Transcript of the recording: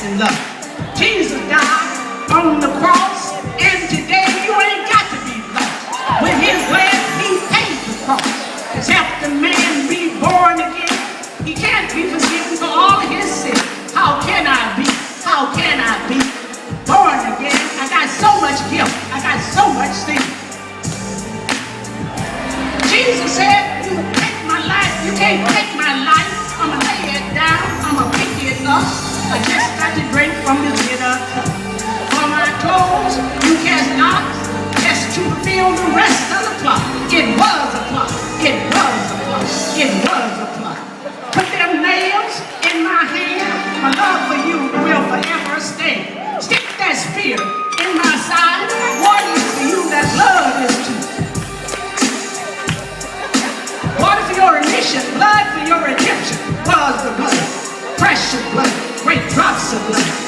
everlasting love. Jesus died on the cross, and today you ain't got to be lost. With his blood, he paid the cost. Except the man be born again, he can't be forgiven for all of his sins. How can I be? How can I be born again? I got so much guilt. I got so much sin. Jesus said, you take my life. You can't take my life. I'm going to lay it down. I'm going to pick it up. I just got to drink from this bitter cup. For my toes, you cast lots just to fulfill the rest of the plot. It was a plot. It was a plot. It was a plot. Put them nails in my hand. My love for you will forever stay. Stick that spear in my side. What is for you that blood is to? Water for your remission, blood for your redemption. Was the blood, precious blood, great drops of blood.